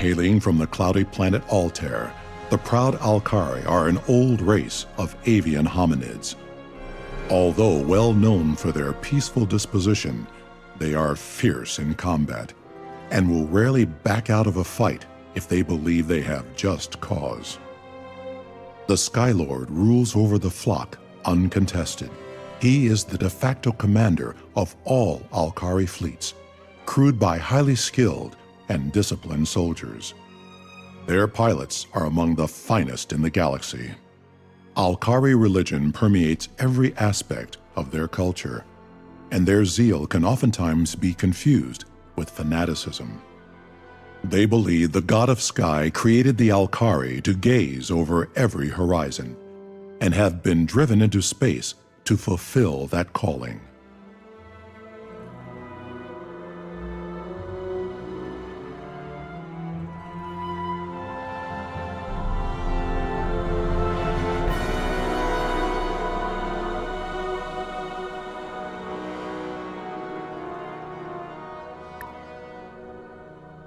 Hailing from the cloudy planet Altair, the proud Alkari are an old race of avian hominids. Although well known for their peaceful disposition, they are fierce in combat and will rarely back out of a fight if they believe they have just cause. The Skylord rules over the flock uncontested. He is the de facto commander of all Alkari fleets, crewed by highly skilled and disciplined soldiers. Their pilots are among the finest in the galaxy. Alkari religion permeates every aspect of their culture, and their zeal can oftentimes be confused with fanaticism. They believe the god of sky created the Alkari to gaze over every horizon, and have been driven into space to fulfill that calling.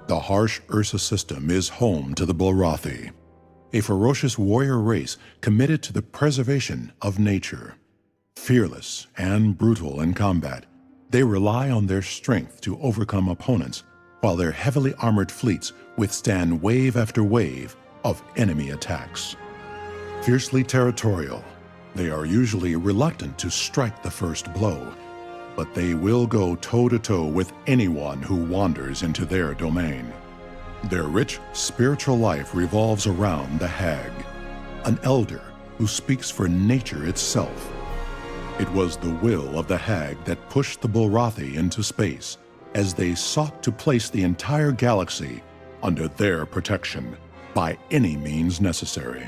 The harsh Ursa system is home to the Blarathi, a ferocious warrior race committed to the preservation of nature. Fearless and brutal in combat, they rely on their strength to overcome opponents, while their heavily armored fleets withstand wave after wave of enemy attacks. Fiercely territorial, they are usually reluctant to strike the first blow, but they will go toe-to-toe with anyone who wanders into their domain. Their rich spiritual life revolves around the Hag, an elder who speaks for nature itself. It was the will of the Hag that pushed the Blarathi into space as they sought to place the entire galaxy under their protection by any means necessary.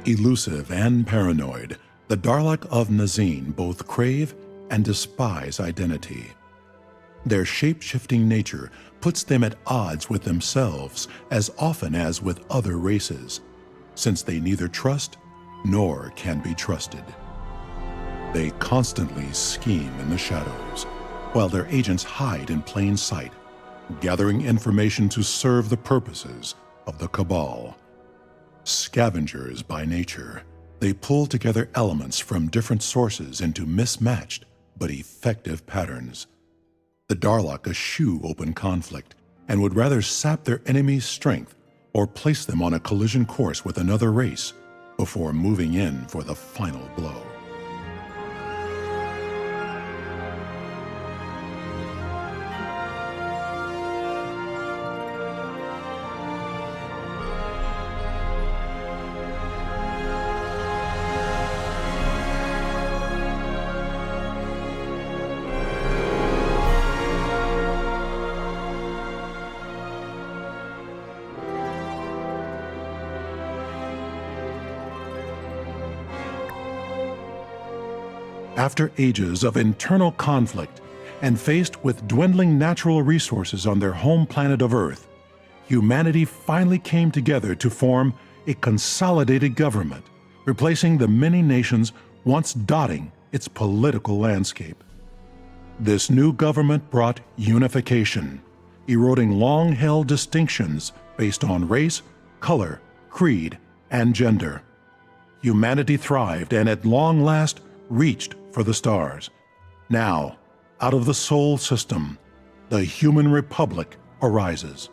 Elusive and paranoid, the Darlak of Nazin both crave and despise identity. Their shape-shifting nature puts them at odds with themselves as often as with other races, since they neither trust nor can be trusted. They constantly scheme in the shadows, while their agents hide in plain sight, gathering information to serve the purposes of the Cabal. Scavengers by nature, they pull together elements from different sources into mismatched but effective patterns. The Darlak eschew open conflict and would rather sap their enemy's strength or place them on a collision course with another race before moving in for the final blow. After ages of internal conflict and faced with dwindling natural resources on their home planet of Earth, humanity finally came together to form a consolidated government, replacing the many nations once dotting its political landscape. This new government brought unification, eroding long-held distinctions based on race, color, creed, and gender. Humanity thrived and at long last reached for the stars. Now, out of the Sol system, the human republic arises.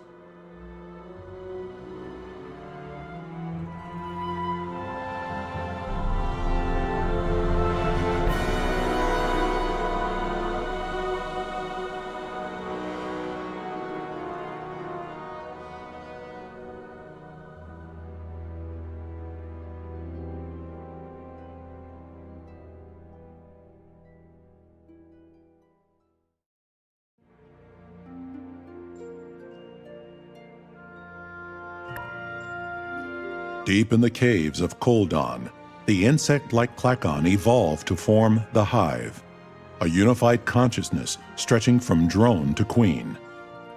Deep in the caves of Koldon, the insect-like klackon evolved to form the hive, a unified consciousness stretching from drone to queen.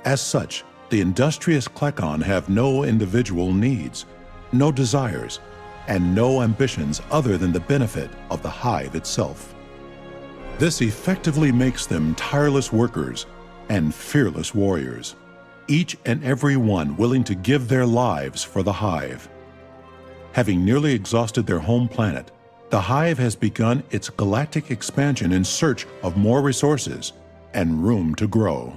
As such, the industrious klackon have no individual needs, no desires, and no ambitions other than the benefit of the hive itself. This effectively makes them tireless workers and fearless warriors, each and every one willing to give their lives for the hive. Having nearly exhausted their home planet, the hive has begun its galactic expansion in search of more resources and room to grow.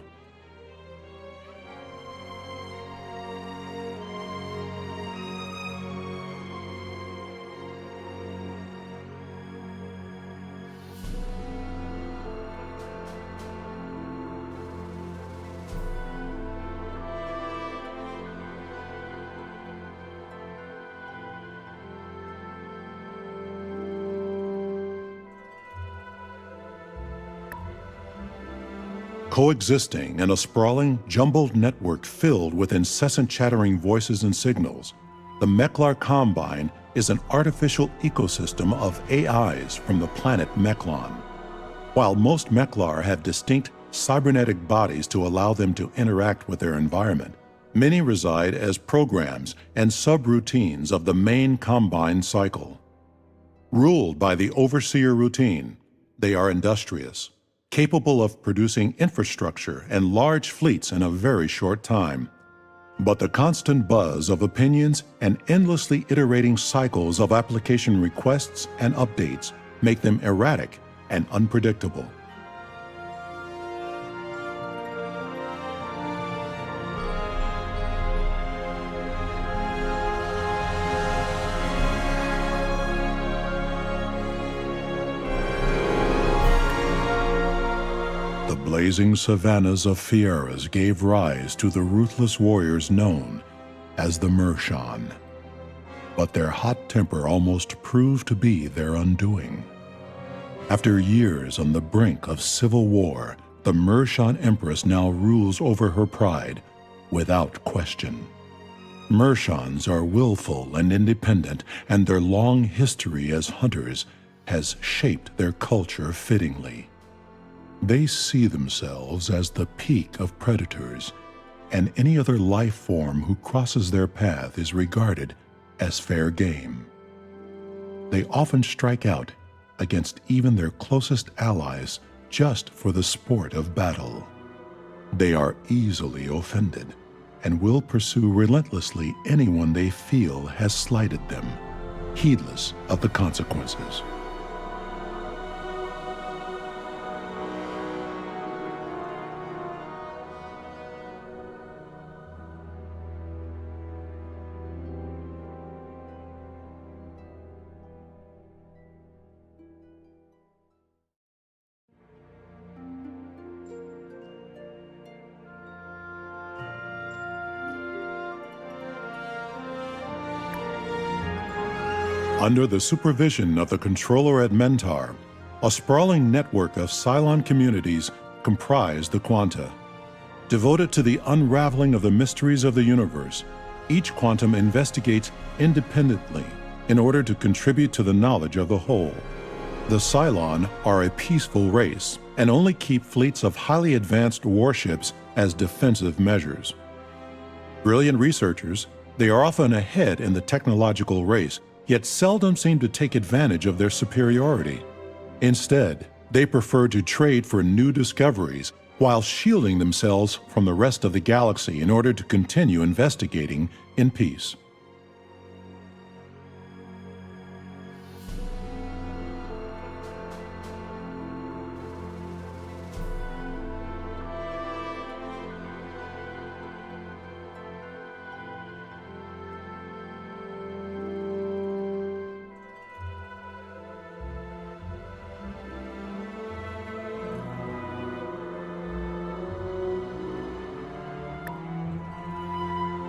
Coexisting in a sprawling, jumbled network filled with incessant chattering voices and signals, the Meklar Combine is an artificial ecosystem of AIs from the planet Meklon. While most Meklar have distinct cybernetic bodies to allow them to interact with their environment, many reside as programs and subroutines of the main Combine cycle. Ruled by the Overseer routine, they are industrious, capable of producing infrastructure and large fleets in a very short time. But the constant buzz of opinions and endlessly iterating cycles of application requests and updates make them erratic and unpredictable. The blazing savannas of Fieras gave rise to the ruthless warriors known as the Mershan. But their hot temper almost proved to be their undoing. After years on the brink of civil war, the Mershan Empress now rules over her pride without question. Mershans are willful and independent, and their long history as hunters has shaped their culture fittingly. They see themselves as the peak of predators, and any other life form who crosses their path is regarded as fair game. They often strike out against even their closest allies just for the sport of battle. They are easily offended and will pursue relentlessly anyone they feel has slighted them, heedless of the consequences. Under the supervision of the controller at Mentar, a sprawling network of Cylon communities comprise the Quanta. Devoted to the unraveling of the mysteries of the universe, each quantum investigates independently in order to contribute to the knowledge of the whole. The Cylon are a peaceful race and only keep fleets of highly advanced warships as defensive measures. Brilliant researchers, they are often ahead in the technological race, yet seldom seem to take advantage of their superiority. Instead, they prefer to trade for new discoveries while shielding themselves from the rest of the galaxy in order to continue investigating in peace.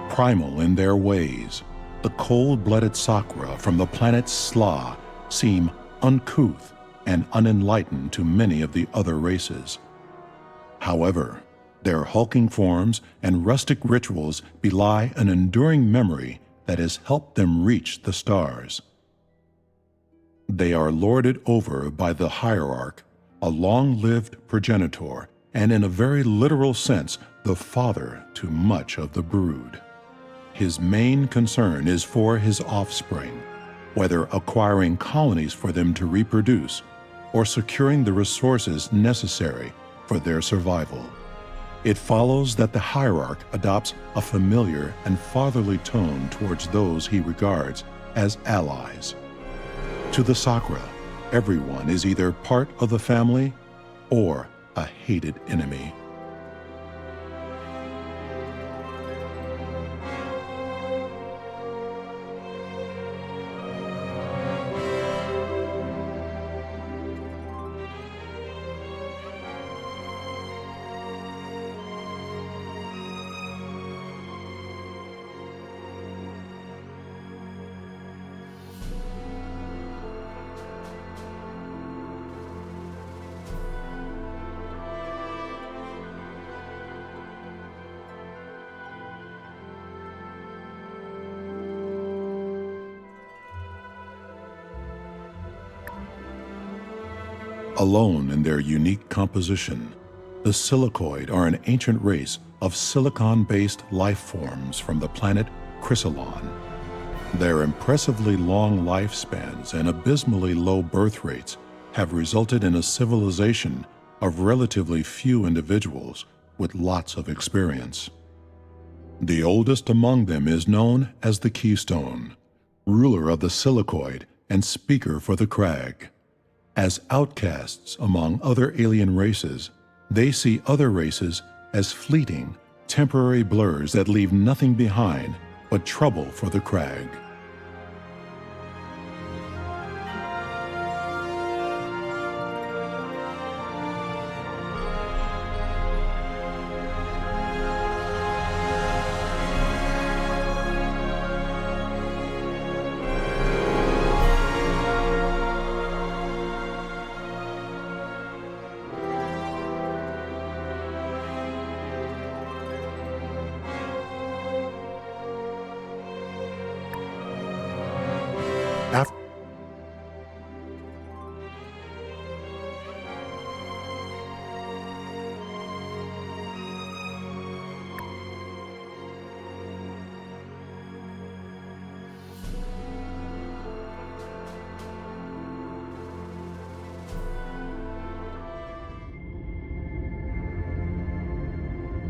Primal in their ways, the cold-blooded Sakra from the planet Sla seem uncouth and unenlightened to many of the other races. However, their hulking forms and rustic rituals belie an enduring memory that has helped them reach the stars. They are lorded over by the hierarch, a long-lived progenitor, and in a very literal sense, the father to much of the brood. His main concern is for his offspring, whether acquiring colonies for them to reproduce or securing the resources necessary for their survival. It follows that the hierarch adopts a familiar and fatherly tone towards those he regards as allies. To the Sakra, everyone is either part of the family or a hated enemy. Alone in their unique composition, the silicoid are an ancient race of silicon-based life forms from the planet Chrysalon. Their impressively long lifespans and abysmally low birth rates have resulted in a civilization of relatively few individuals with lots of experience. The oldest among them is known as the Keystone, ruler of the silicoid and speaker for the crag. As outcasts among other alien races, they see other races as fleeting, temporary blurs that leave nothing behind but trouble for the crag.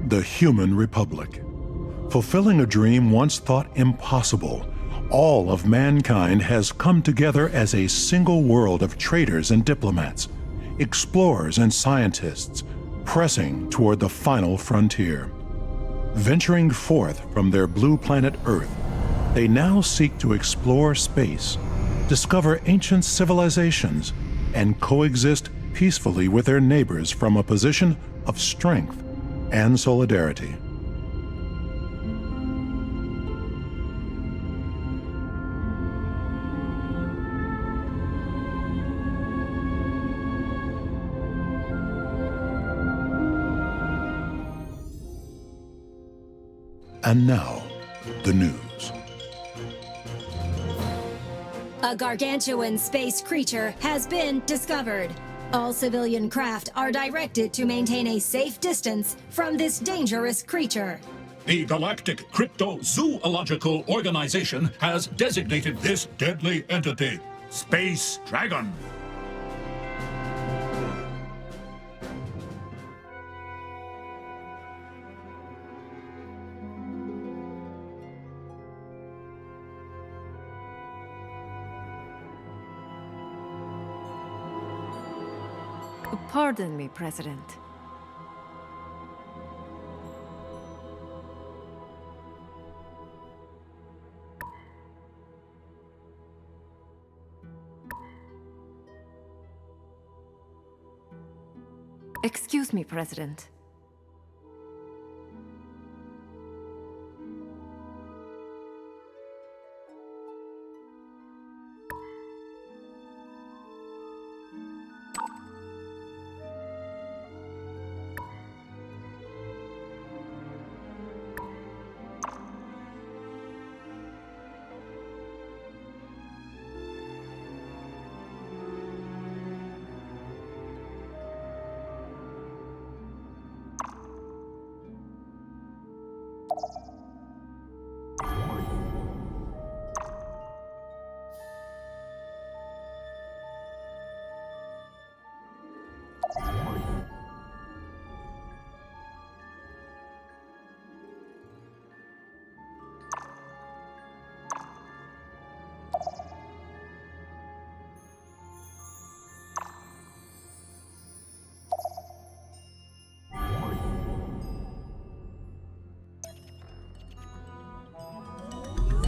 The Human Republic. Fulfilling a dream once thought impossible, all of mankind has come together as a single world of traders and diplomats, explorers and scientists, pressing toward the final frontier. Venturing forth from their blue planet Earth, they now seek to explore space, discover ancient civilizations, and coexist peacefully with their neighbors from a position of strength and solidarity. And now, the news. A gargantuan space creature has been discovered. All civilian craft are directed to maintain a safe distance from this dangerous creature. The Galactic Cryptozoological Organization has designated this deadly entity Space Dragon. Pardon me, President. Excuse me, President.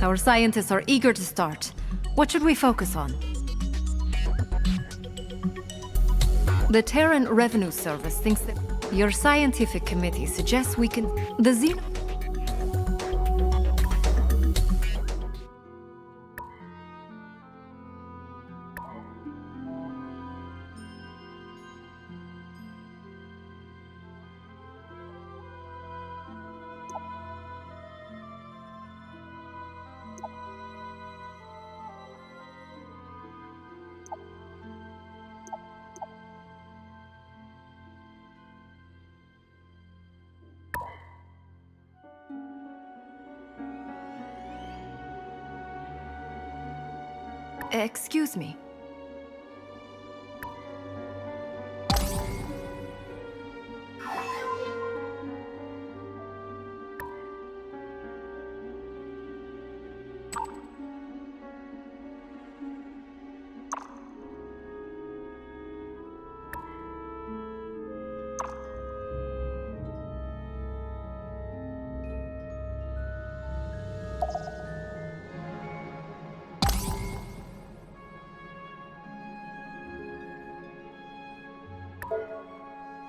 Our scientists are eager to start. What should we focus on? The Terran Revenue Service thinks that your scientific committee suggests we can... The Xeno... Excuse me.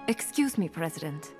Excuse me, President.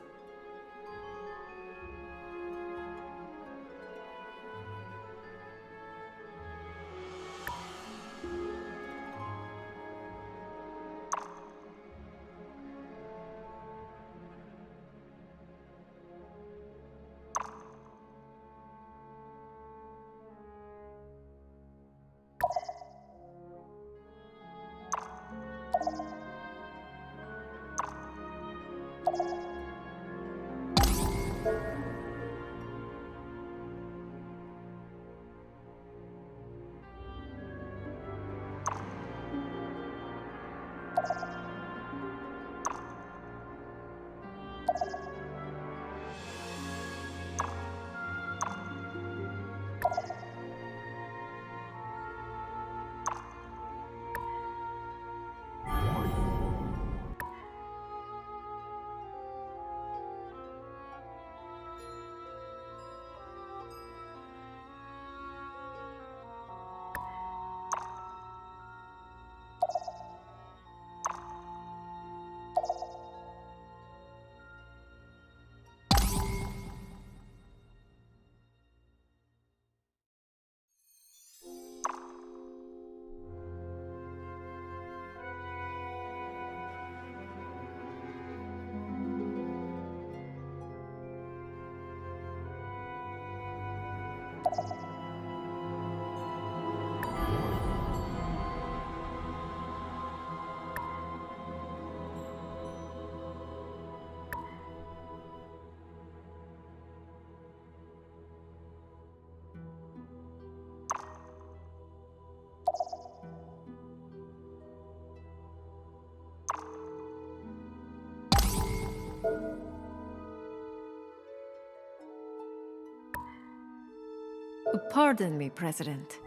Pardon me, President.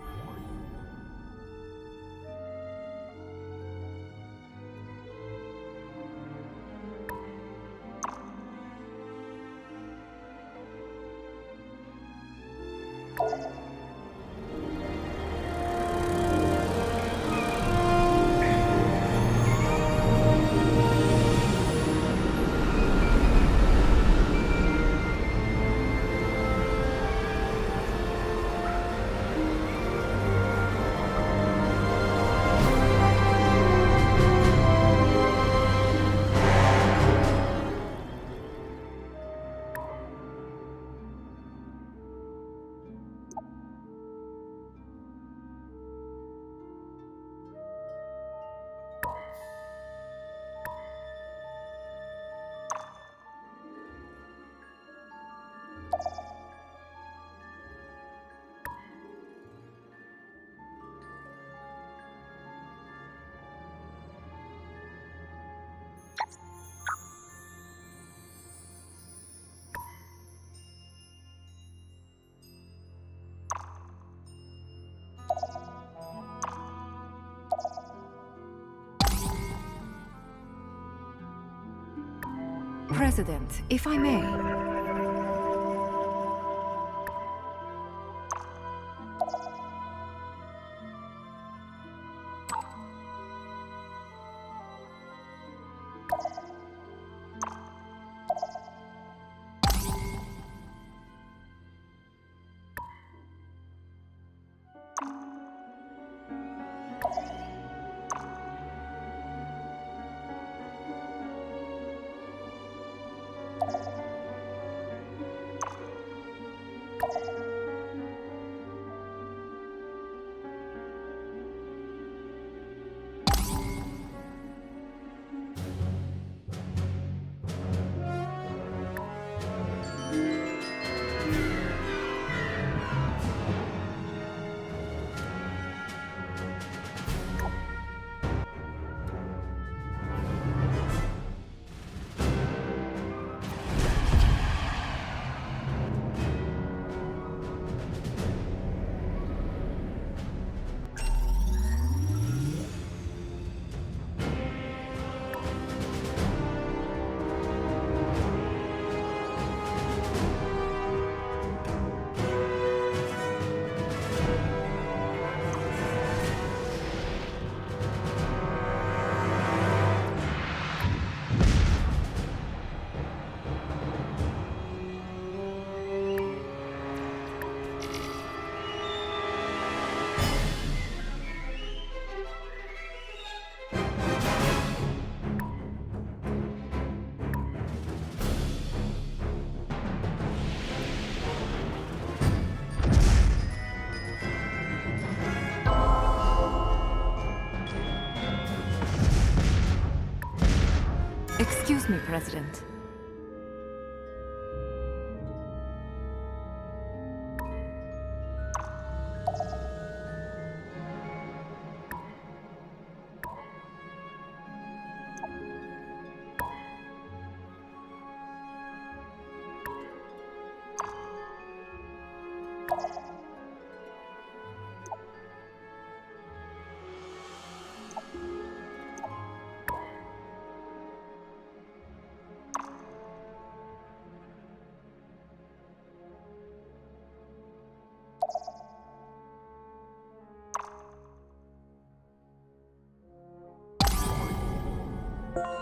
President, if I may. Excuse me, President.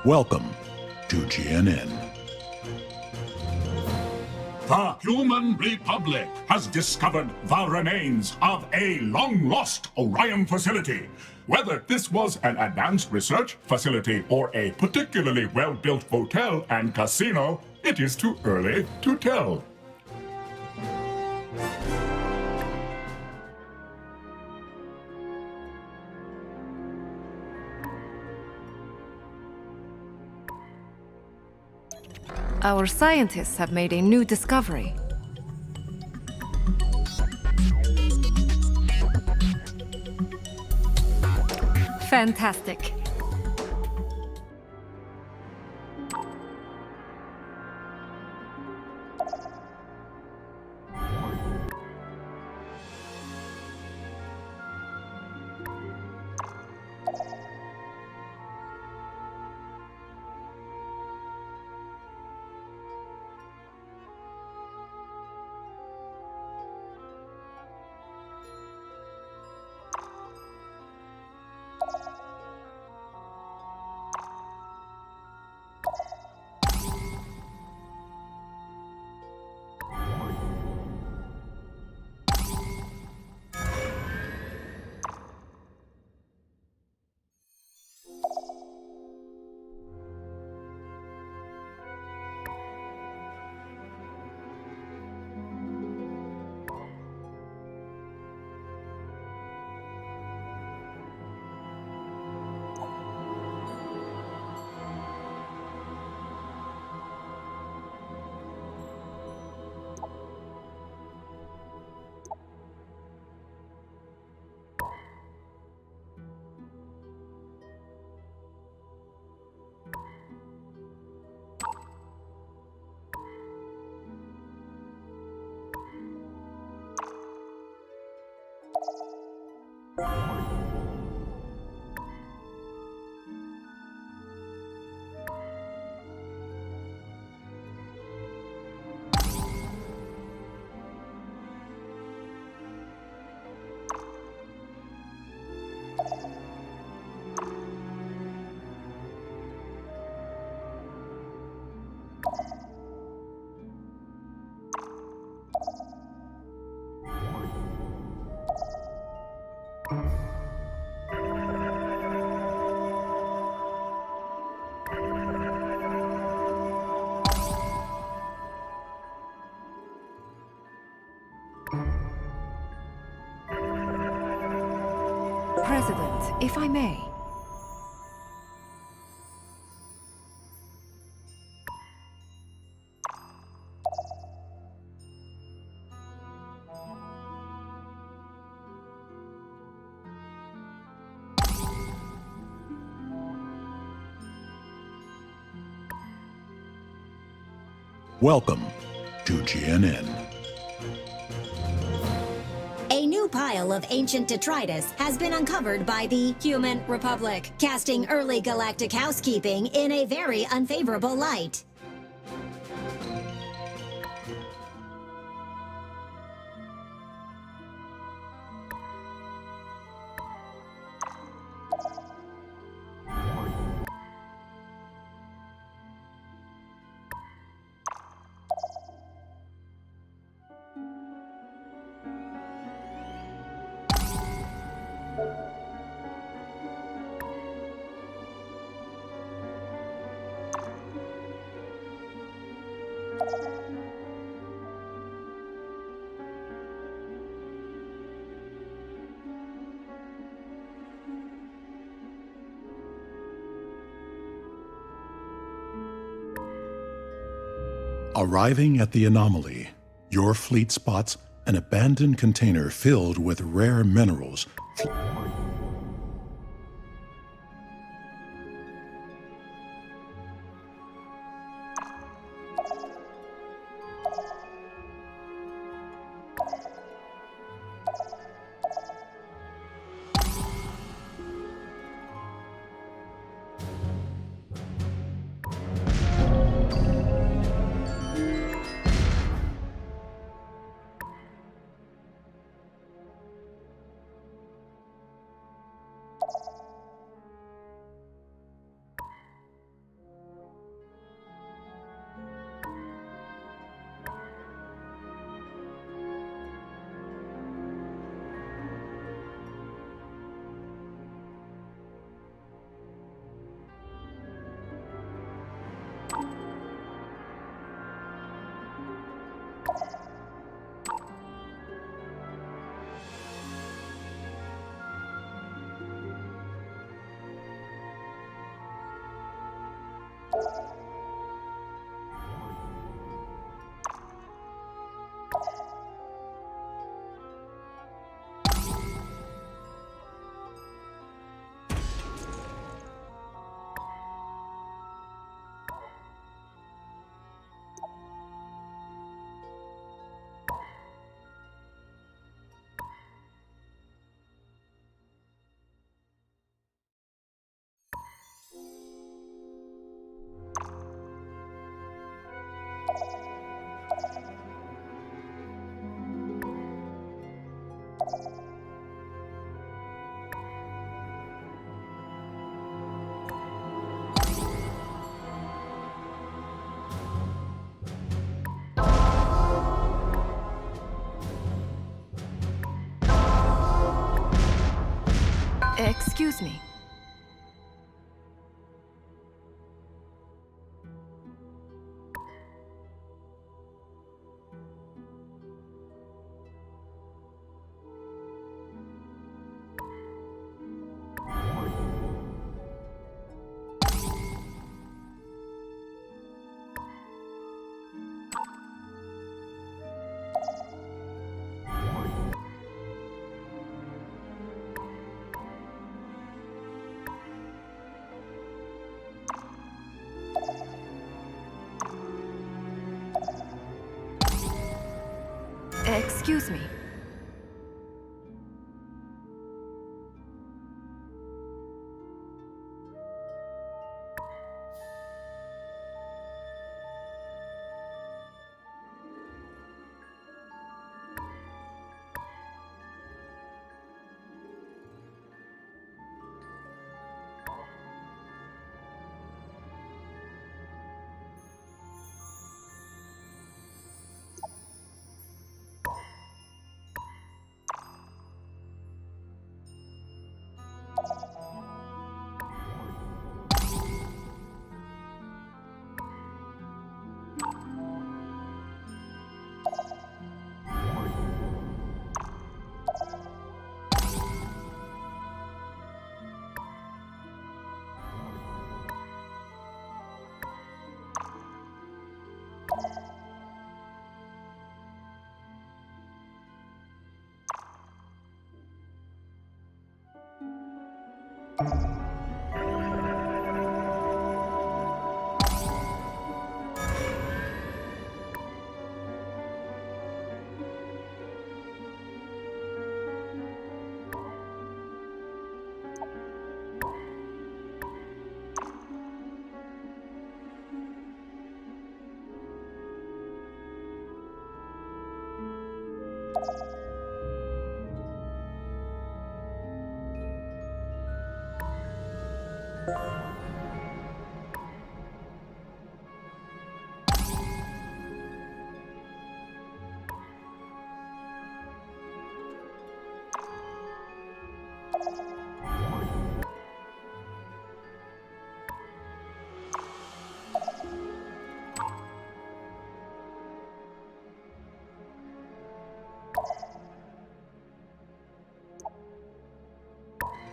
Welcome to GNN. The Human Republic has discovered the remains of a long-lost Orion facility. Whether this was an advanced research facility or a particularly well-built hotel and casino, it is too early to tell. Our scientists have made a new discovery. Fantastic. Excellent, if I may. Welcome to GNN. A new pile of ancient detritus has been uncovered by the Human Republic, casting early galactic housekeeping in a very unfavorable light. Arriving at the anomaly, your fleet spots an abandoned container filled with rare minerals. Excuse me. Excuse me.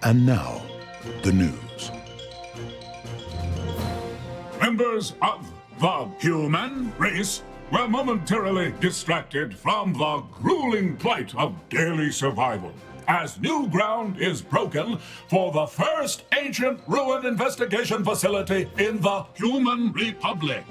And now, the news. Members of the human race were momentarily distracted from the grueling plight of daily survival, as new ground is broken for the first ancient ruin investigation facility in the Human Republic.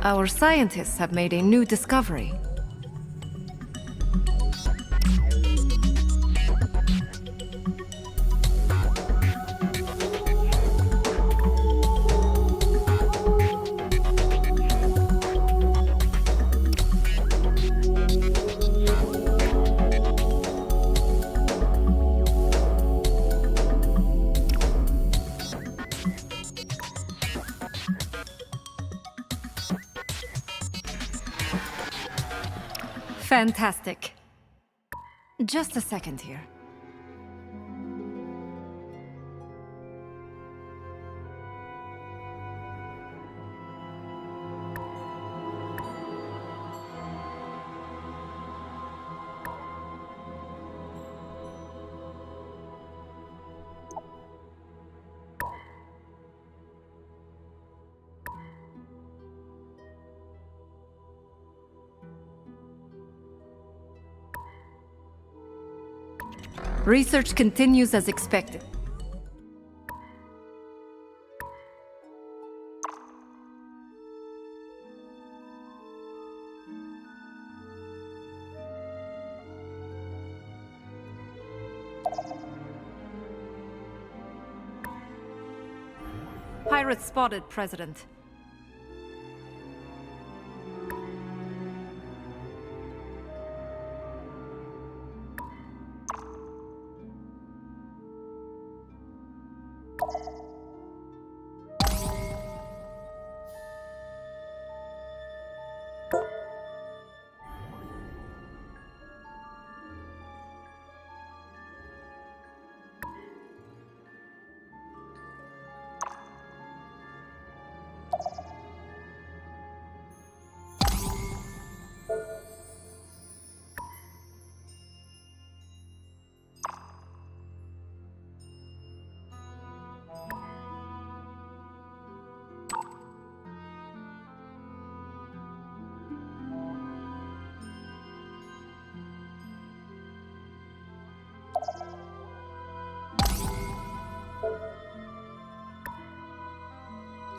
Our scientists have made a new discovery. Fantastic. Just a second here. Research continues as expected. Pirate spotted, President.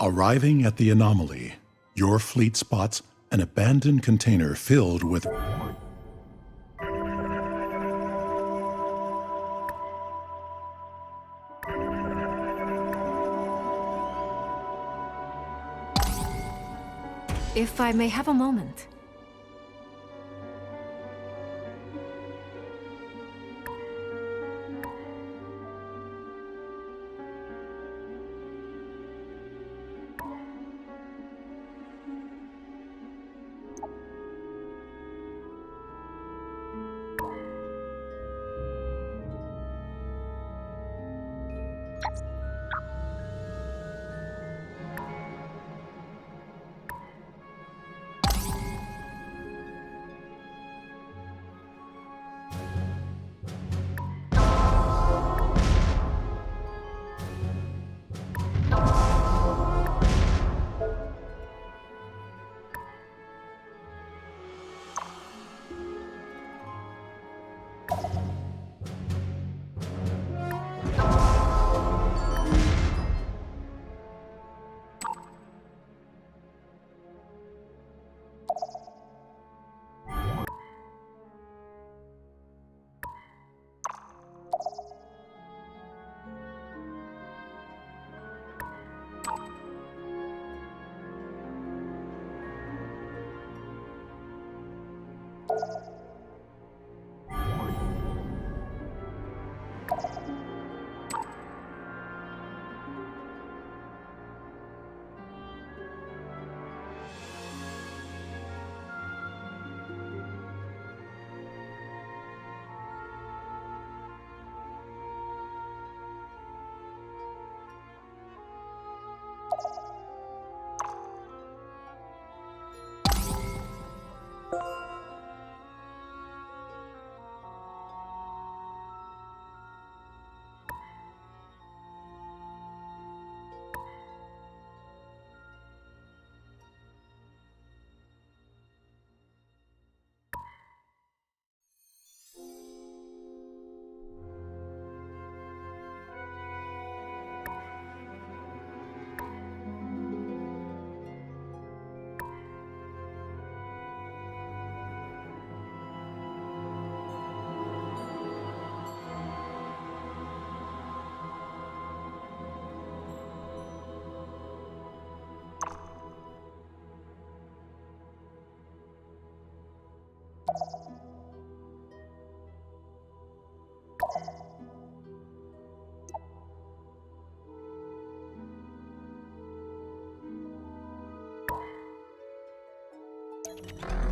Arriving at the anomaly, your fleet spots an abandoned container filled with If I may have a moment.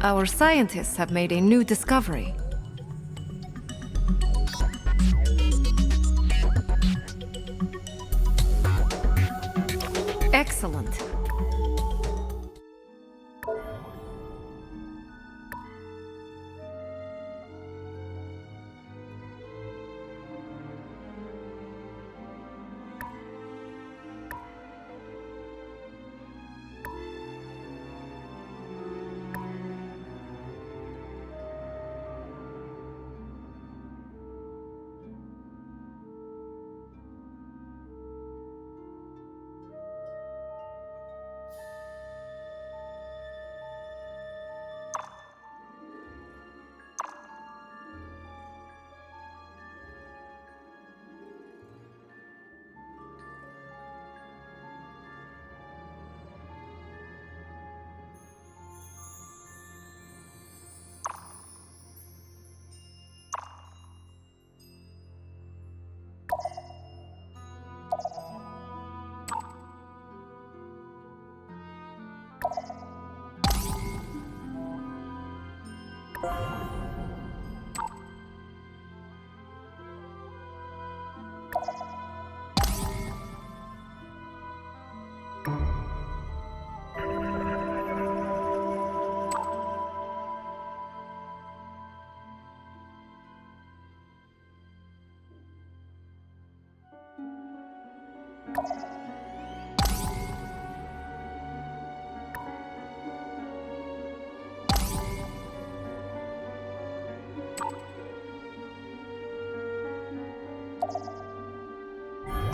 Our scientists have made a new discovery. Excellent.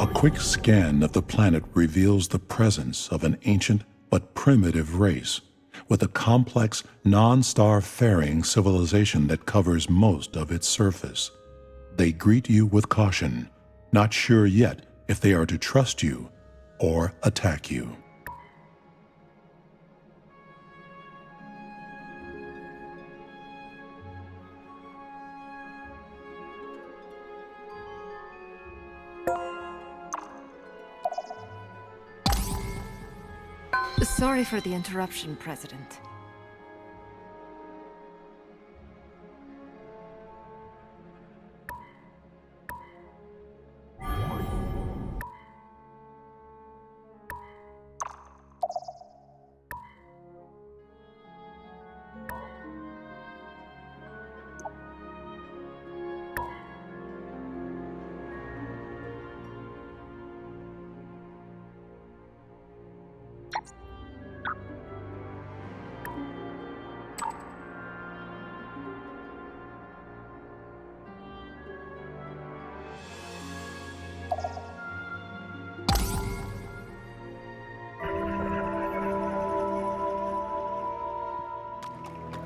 A quick scan of the planet reveals the presence of an ancient but primitive race with a complex, non-star-faring civilization that covers most of its surface. They greet you with caution, not sure yet if they are to trust you or attack you. Sorry for the interruption, President.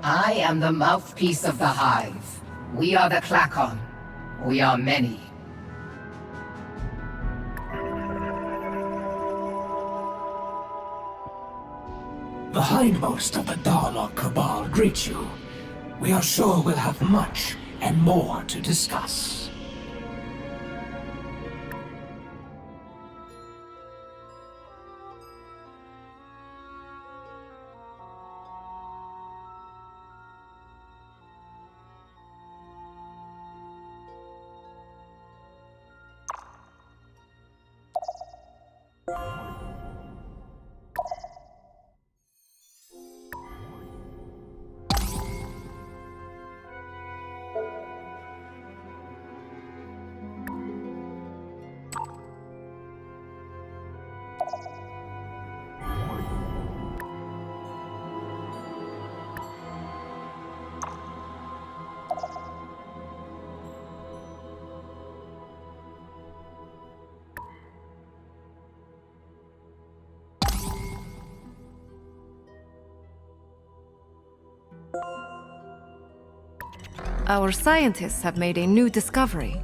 I am the mouthpiece of the Hive. We are the Klakon. We are many. The hindmost of the Darlock Cabal greet you. We are sure we'll have much and more to discuss. Our scientists have made a new discovery.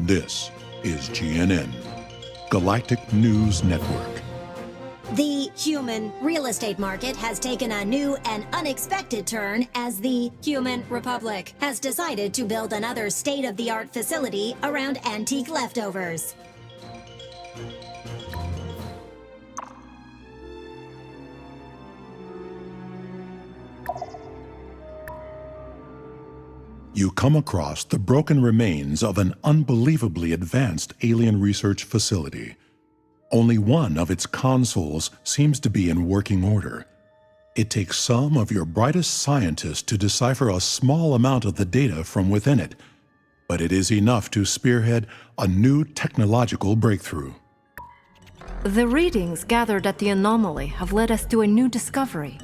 This is GNN, Galactic News Network. The human real estate market has taken a new and unexpected turn as the Human Republic has decided to build another state-of-the-art facility around antique leftovers. You come across the broken remains of an unbelievably advanced alien research facility. Only one of its consoles seems to be in working order. It takes some of your brightest scientists to decipher a small amount of the data from within it, but it is enough to spearhead a new technological breakthrough. The readings gathered at the anomaly have led us to a new discovery.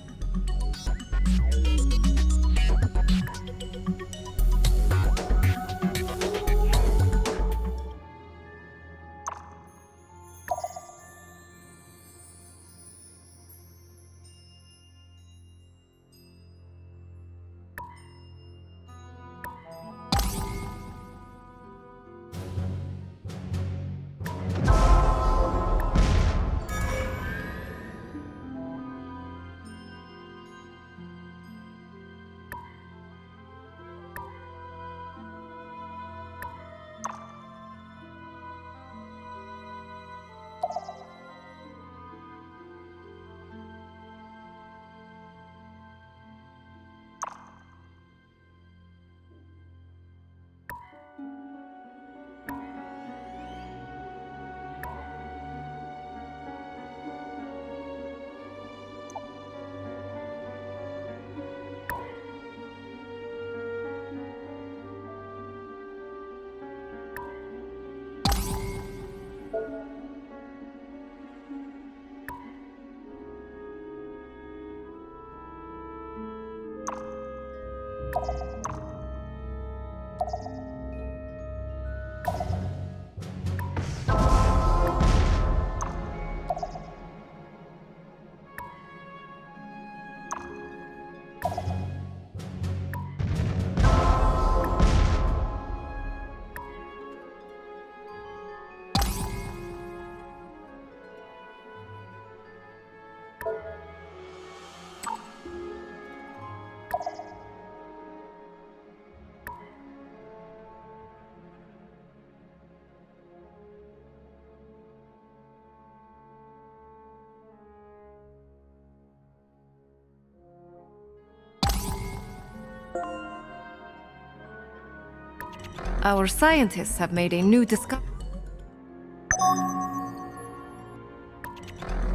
Our scientists have made a new discovery.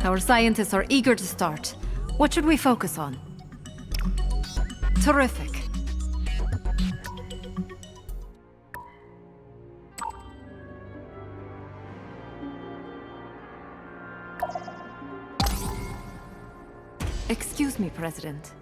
Our scientists are eager to start. What should we focus on? Terrific. Excuse me, President.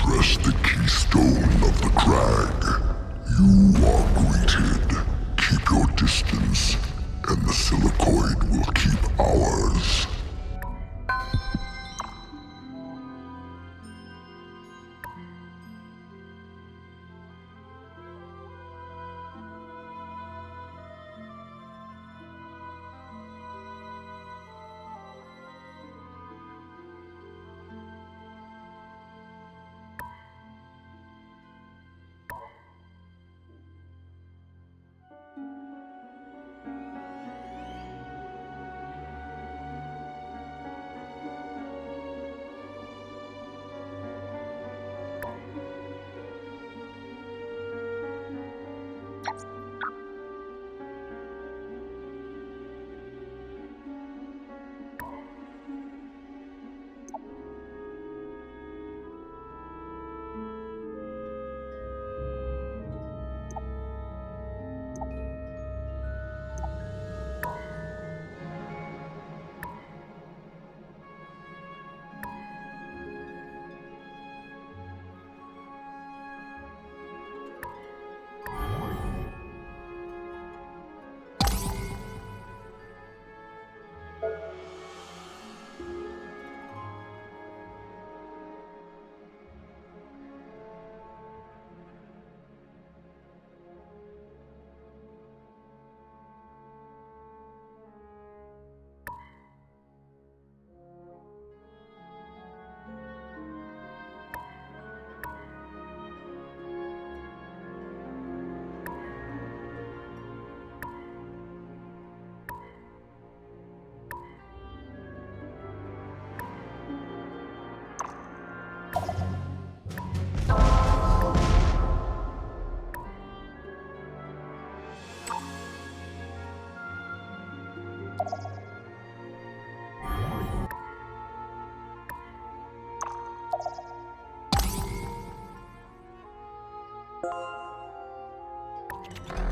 Address the keystone of the crag. You are greeted. Keep your distance, and the silicoid will keep ours.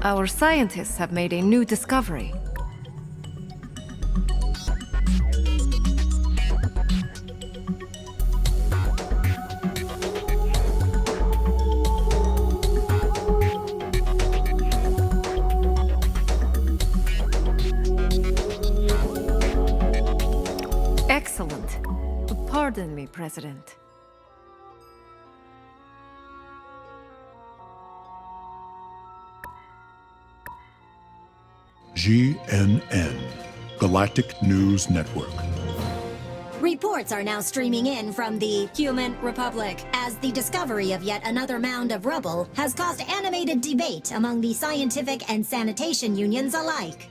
Our scientists have made a new discovery. Excellent. Pardon me, President. GNN, Galactic News Network. Reports are now streaming in from the Human Republic, as the discovery of yet another mound of rubble has caused animated debate among the scientific and sanitation unions alike.